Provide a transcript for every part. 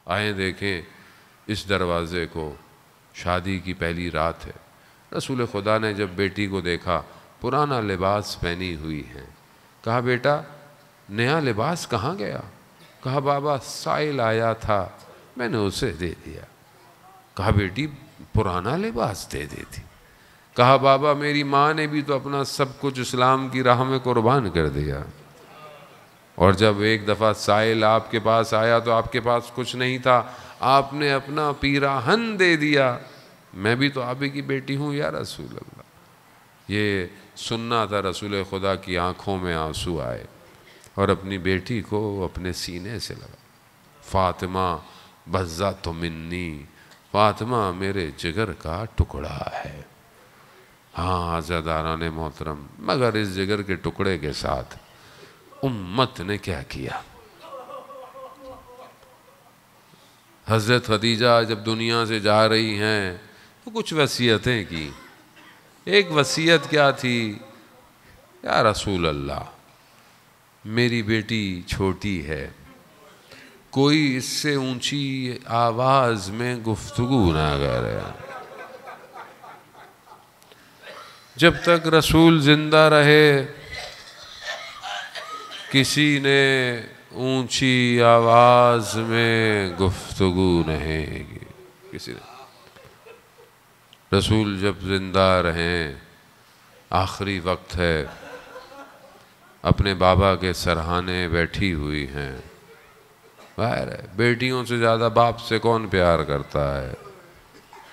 آئیں دیکھیں اس دروازے کو، شادی کی پہلی رات ہے۔ رسول خدا نے جب بیٹی کو دیکھا پرانا لباس پہنی ہوئی ہے، کہا بیٹا نیا لباس کہاں گیا؟ کہا بابا سائل آیا تھا میں نے اسے دے دیا۔ کہا بیٹی پرانا لباس دے دیتی؟ کہا بابا میری ماں نے بھی تو اپنا سب کچھ اسلام کی راہ میں قربان کر دیا، اور جب ایک دفعہ سائل آپ کے پاس آیا تو آپ کے پاس کچھ نہیں تھا، آپ نے اپنا پیراہن دے دیا، میں بھی تو آپ ہی کی بیٹی ہوں یا رسول اللہ۔ یہ سننا تھا رسول خدا کی آنکھوں میں آنسو آئے اور اپنی بیٹی کو اپنے سینے سے لگا۔ فاطمہ بزۃ منی، فاطمہ میرے جگر کا ٹکڑا ہے۔ ہاں عزیزان محترم، مگر اس جگر کے ٹکڑے کے ساتھ امت نے کیا کیا؟ حضرت خدیجہ جب دنیا سے جا رہی ہیں تو کچھ وصیتیں کی۔ ایک وصیت کیا تھی؟ یا رسول اللہ میری بیٹی چھوٹی ہے، کوئی اس سے اونچی آواز میں گفتگو نہ کرے۔ جب تک رسول زندہ رہے کسی نے اونچی آواز میں گفتگو نہیں کی، کسی نے۔ رسول جب زندہ رہیں، آخری وقت ہے، اپنے بابا کے سرہانے بیٹھی ہوئی ہیں۔ ظاہر ہے بیٹیوں سے زیادہ باپ سے کون پیار کرتا ہے؟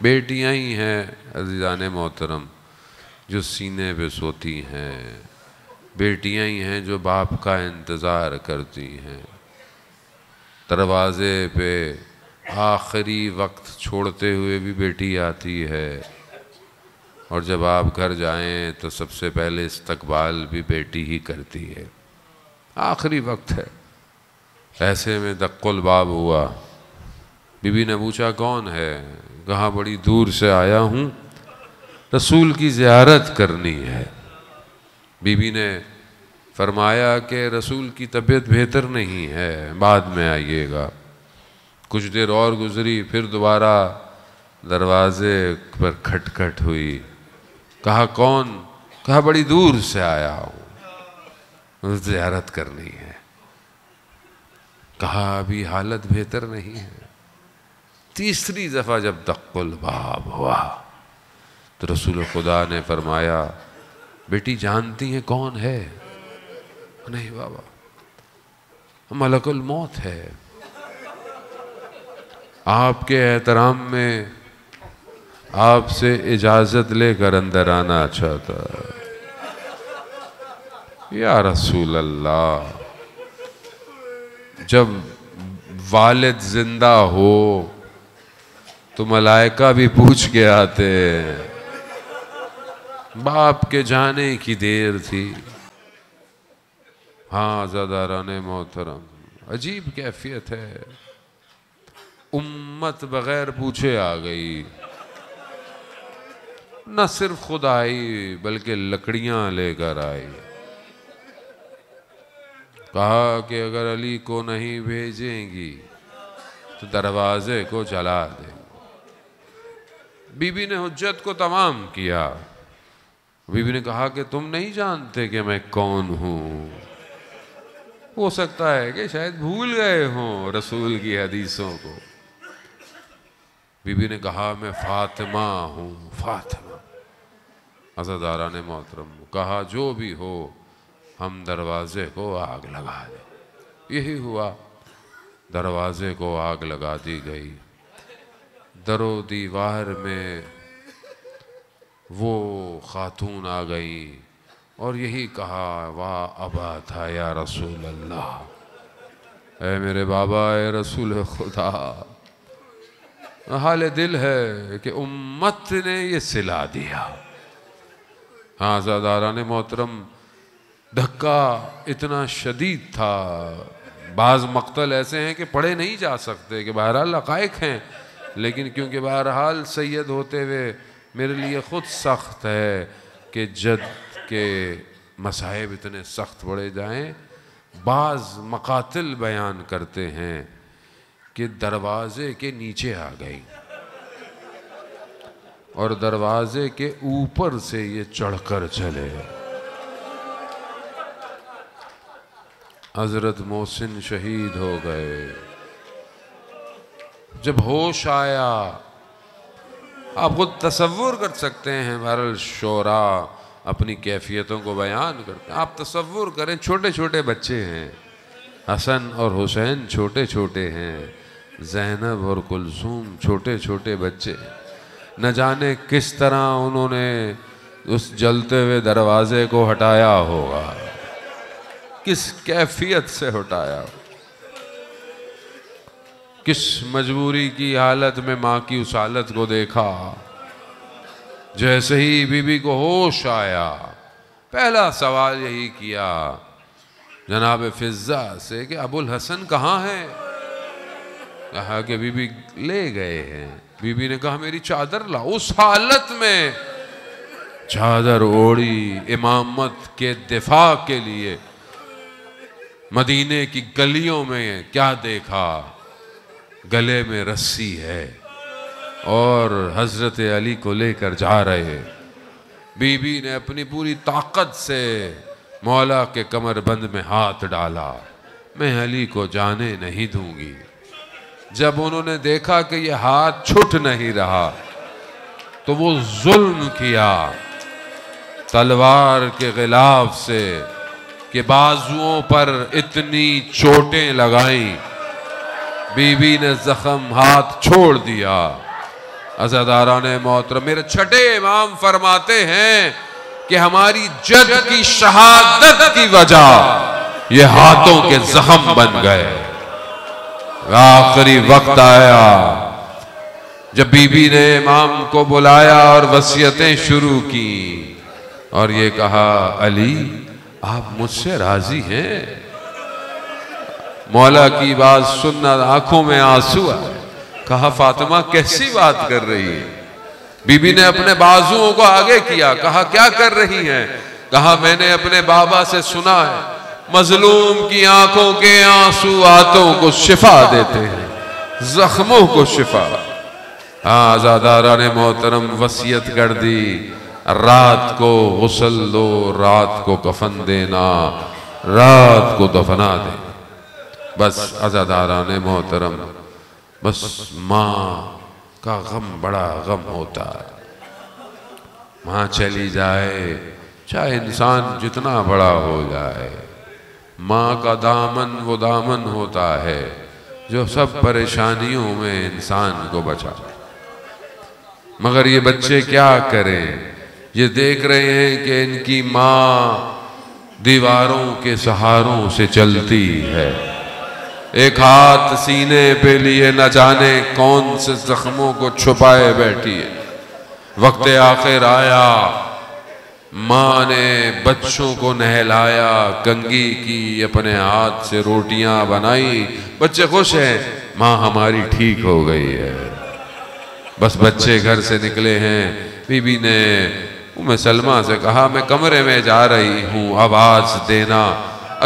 بیٹیاں ہی ہیں عزیزان محترم جو سینے پہ سوتی ہیں، بیٹیاں ہی ہیں جو باپ کا انتظار کرتی ہیں۔ دروازے پہ آخری وقت چھوڑتے ہوئے بھی بیٹی آتی ہے، اور جب آپ گھر جائیں تو سب سے پہلے استقبال بھی بیٹی ہی کرتی ہے۔ آخری وقت ہے۔ ایسے میں دق الباب ہوا، بی بی نے پوچھا کون ہے؟ کہا بڑی دور سے آیا ہوں، رسول کی زیارت کرنی ہے۔ بی بی نے فرمایا کہ رسول کی طبیعت بہتر نہیں ہے، بعد میں آئیے گا۔ کچھ دیر اور گزری، پھر دوبارہ دروازے پر کھٹکھٹ ہوئی۔ کہا کون؟ کہا بڑی دور سے آیا ہوں، زیارت کرنی ہے۔ کہا ابھی حالت بہتر نہیں ہے۔ تیسری دفعہ جب دق الباب ہوا تو رسول خدا نے فرمایا بیٹی جانتی ہیں کون ہے؟ نہیں بابا، ملک الموت ہے، آپ کے احترام میں آپ سے اجازت لے کر اندر آنا چاہتا۔ یا رسول اللہ جب والد زندہ ہو تو ملائکہ بھی پوچھ کے آتے، باپ کے جانے کی دیر تھی۔ ہاں عزیزان محترم عجیب کیفیت ہے، امت بغیر پوچھے آ گئی، نہ صرف خود آئی بلکہ لکڑیاں لے کر آئی۔ کہا کہ اگر علی کو نہیں بھیجیں گی تو دروازے کو جلا دیں۔ بی بی نے حجت کو تمام کیا۔ بی بی نے کہا کہ تم نہیں جانتے کہ میں کون ہوں؟ ہو سکتا ہے کہ شاید بھول گئے ہوں رسول کی حدیثوں کو۔ بی بی نے کہا میں فاطمہ ہوں، فاطمہ۔ عزیزان محترم کہا جو بھی ہو ہم دروازے کو آگ لگا دیں۔ یہی ہوا، دروازے کو آگ لگا دی گئی۔ در و دیوار میں وہ خاتون آ گئی اور یہی کہا واہ ابا تھا یا رسول اللہ، اے میرے بابا، اے رسول خدا، حال دل ہے کہ امت نے یہ سلا دیا۔ ہاں عزیزان محترم دھکا اتنا شدید تھا، بعض مقتل ایسے ہیں کہ پڑھے نہیں جا سکتے کہ بہرحال حقائق ہیں، لیکن کیونکہ بہرحال سید ہوتے ہوئے میرے لیے خود سخت ہے کہ جد کے مصائب اتنے سخت پڑے جائیں۔ بعض مقاتل بیان کرتے ہیں کہ دروازے کے نیچے آ گئی اور دروازے کے اوپر سے یہ چڑھ کر چلے. حضرت محسن شہید ہو گئے. جب ہوش آیا، آپ خود تصور کر سکتے ہیں، بہرحال شعراء اپنی کیفیتوں کو بیان کرتے ہیں. آپ تصور کریں، چھوٹے چھوٹے بچے ہیں، حسن اور حسین چھوٹے چھوٹے ہیں، زینب اور کلثوم چھوٹے چھوٹے بچے. نہ جانے کس طرح انہوں نے اس جلتے ہوئے دروازے کو ہٹایا ہوگا، کس کیفیت سے ہٹایا ہوگا، کس مجبوری کی حالت میں ماں کی اس حالت کو دیکھا. جیسے ہی بی بی کو ہوش آیا، پہلا سوال یہی کیا جناب فضہ سے کہ ابو الحسن کہاں ہے؟ کہا کہ بی بی لے گئے ہیں. بی بی نے کہا میری چادر لا. اس حالت میں چادر اوڑی، امامت کے دفاع کے لیے مدینے کی گلیوں میں کیا دیکھا؟ گلے میں رسی ہے اور حضرت علی کو لے کر جا رہے. بی بی نے اپنی پوری طاقت سے مولا کے کمر بند میں ہاتھ ڈالا، میں علی کو جانے نہیں دوں گی. جب انہوں نے دیکھا کہ یہ ہاتھ چھٹ نہیں رہا تو وہ ظلم کیا تلوار کے غلاف سے کہ بازوؤں پر اتنی چوٹیں لگائیں. بی بی نے زخم ہاتھ چھوڑ دیا. عزاداران محترم، میرے چھٹے امام فرماتے ہیں کہ ہماری جد کی شہادت کی وجہ یہ ہاتھوں کے زخم بن گئے. آخری وقت آیا جب بی بی نے امام کو بلایا اور وصیتیں شروع کی اور یہ کہا علی آپ مجھ سے راضی ہیں؟ مولا کی بات سننا آنکھوں میں آنسو آئے. کہا فاطمہ کیسی بات کر رہی ہے؟ بی بی نے اپنے بازوؤں کو آگے کیا. کہا کیا کر رہی ہیں؟ کہا میں نے اپنے بابا سے سنا ہے مظلوم کی آنکھوں کے آنسو آتوں کو شفا دیتے ہیں، زخموں کو شفا. آزاداران محترم، وصیت کر دی رات کو غسل دو، رات کو کفن دینا، رات کو دفنا دے. بس عزاداران محترم، بس ماں کا غم بڑا غم ہوتا ہے. ماں چلی جائے چاہے انسان جتنا بڑا ہو جائے، ماں کا دامن وہ دامن ہوتا ہے جو سب پریشانیوں میں انسان کو بچا. مگر یہ بچے کیا کریں؟ یہ دیکھ رہے ہیں کہ ان کی ماں دیواروں کے سہاروں سے چلتی ہے، ایک ہاتھ سینے پہ لیے نہ جانے کون سے زخموں کو چھپائے بیٹھی ہے. وقت آخر آیا، ماں نے بچوں کو نہلایا، کنگھی کی، اپنے ہاتھ سے روٹیاں بنائی. بچے خوش ہیں، ماں ہماری ٹھیک ہو گئی ہے. بس بچے گھر سے نکلے ہیں. بی بی نے ام سلمہ سے کہا میں کمرے میں جا رہی ہوں، آواز دینا،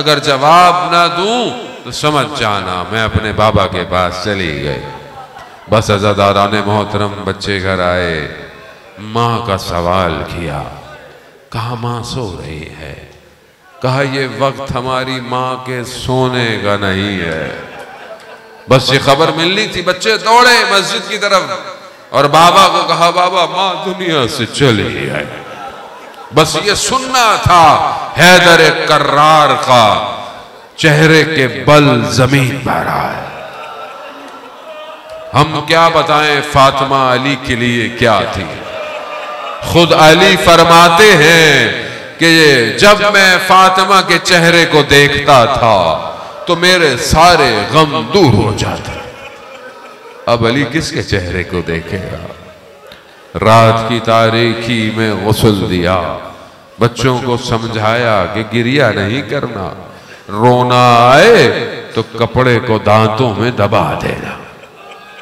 اگر جواب نہ دوں تو سمجھ جانا میں اپنے بابا کے پاس چلی گئی. بس عزاداران محترم، بچے گھر آئے، ماں کا سوال کیا. کہا ماں سو رہی ہے. کہا یہ وقت ہماری ماں کے سونے کا نہیں ہے. بس یہ خبر ملنی تھی. بچے دوڑے مسجد کی طرف اور بابا کو کہا بابا ماں دنیا سے چلی ہے. بس یہ سننا تھا حیدر کرار کا چہرے کے بل زمین پر آئے. ہم کیا بتائیں فاطمہ علی کے لیے کیا تھی. خود علی فرماتے ہیں کہ جب میں فاطمہ کے چہرے کو دیکھتا تھا تو میرے سارے غم دور ہو جاتے. اب علی کس کے چہرے کو دیکھے گا؟ رات کی تاریکی میں غسل دیا، بچوں کو سمجھایا کہ گریہ نہیں کرنا، رونا آئے تو کپڑے کو دانتوں میں دبا دینا.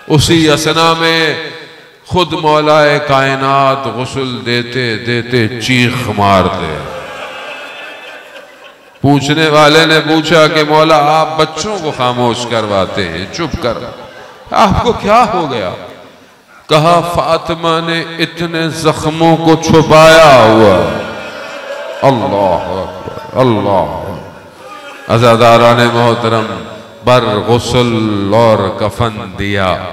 اسی اسنا میں خود مولا کائنات غسل دیتے دیتے چیخ مارتے. پوچھنے والے نے پوچھا کہ مولا آپ بچوں کو خاموش کرواتے ہیں، چپ کر. آپ کو کیا ہو گیا؟ کہا فاطمہ نے اتنے زخموں کو چھپایا ہوا۔ اللہ اکبر، اللہ۔ عزاداران محترم، بر غسل اور کفن دیا،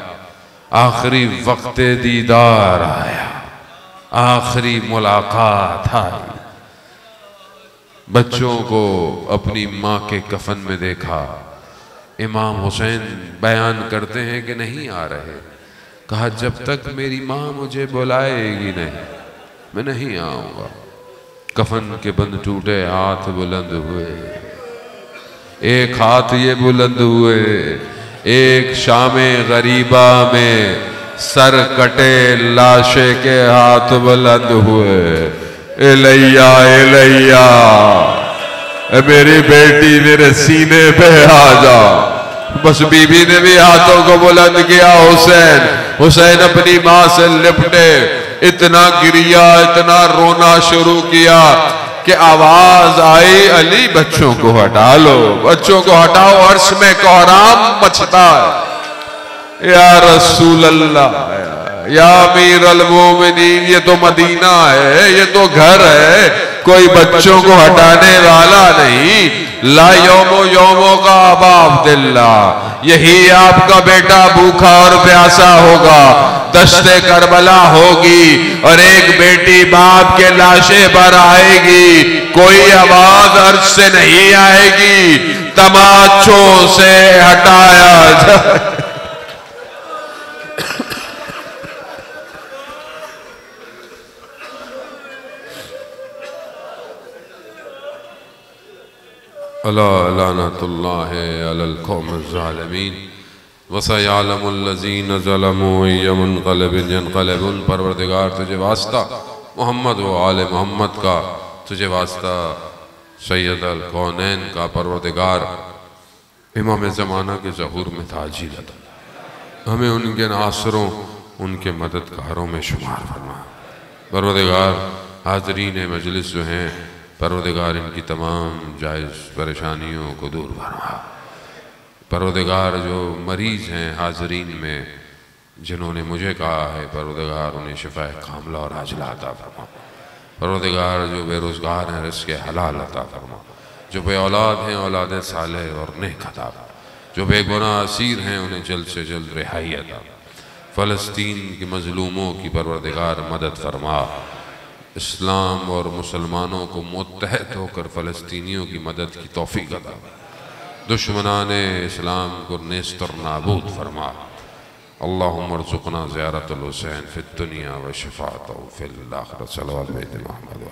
آخری وقت دیدار آیا، آخری ملاقات آئی۔ بچوں کو اپنی ماں کے کفن میں دیکھا۔ امام حسین بیان کرتے ہیں کہ نہیں آ رہے۔ کہا جب تک میری ماں مجھے بلائے گی نہیں، میں نہیں آؤں گا۔ کفن کے بند ٹوٹے، ہاتھ بلند ہوئے، ایک ہاتھ یہ بلند ہوئے، ایک شام غریبہ میں سر کٹے لاشے کے ہاتھ بلند ہوئے۔ الیہ الیہ، اے میری بیٹی میرے سینے پہ آ جا۔ بس بی بی نے بھی ہاتھوں کو بلند کیا۔ حسین حسین اپنی ماں سے لپٹے، اتنا گریا، اتنا رونا شروع کیا کہ آواز آئی علی بچوں کو ہٹا لو، بچوں کو ہٹاؤ، عرش میں کوہرام مچتا ہے۔ یا رسول اللہ، یا امیر المومنین، یہ تو مدینہ ہے، یہ تو گھر ہے، کوئی بچوں کو ہٹانے والا نہیں۔ لا یوم یوموں کا ابا عبداللہ، یہی آپ کا بیٹا بھوکا اور پیاسا ہوگا، دشت کربلا ہوگی، اور ایک بیٹی باپ کے لاشے پر آئے گی، کوئی آواز عرش سے نہیں آئے گی، تماچوں سے ہٹایا جائے۔ الا لعنت اللہ علی القوم الظالمین وسیعلم الذین ظلموا ای منقلب ینقلبون۔ پروردگار تجھے واسطہ محمد و آل محمد کا، تجھے واسطہ سید الکونین کا، پروردگار امام زمانہ کے ظہور میں تاجیل عطا، ہمیں ان کے ناصروں، ان کے مددگاروں میں شمار فرما۔ پروردگار حاضرین مجلس جو ہیں، پروردگار ان کی تمام جائز پریشانیوں کو دور فرما۔ پروردگار جو مریض ہیں حاضرین میں، جنہوں نے مجھے کہا ہے، پروردگار انہیں شفا کاملہ اور عاجلہ عطا فرما۔ پروردگار جو بے روزگار ہیں، رزق حلال عطا فرما۔ جو بے اولاد ہیں، اولاد صالح اور نیک عطا فرما۔ جو بے گناہ اسیر ہیں، انہیں جلد سے جلد رہائی عطا فرما۔ فلسطین کے مظلوموں کی پروردگار مدد فرما۔ اسلام اور مسلمانوں کو متحد ہو کر فلسطینیوں کی مدد کی توفیق عطا فرما۔ دشمنان اسلام کو نیست اور نابود فرما۔ اللہم ارزقنا زیارت الحسین فی الدنیا و شفاعتہ فی الآخرہ۔ صلوات بیت محمد۔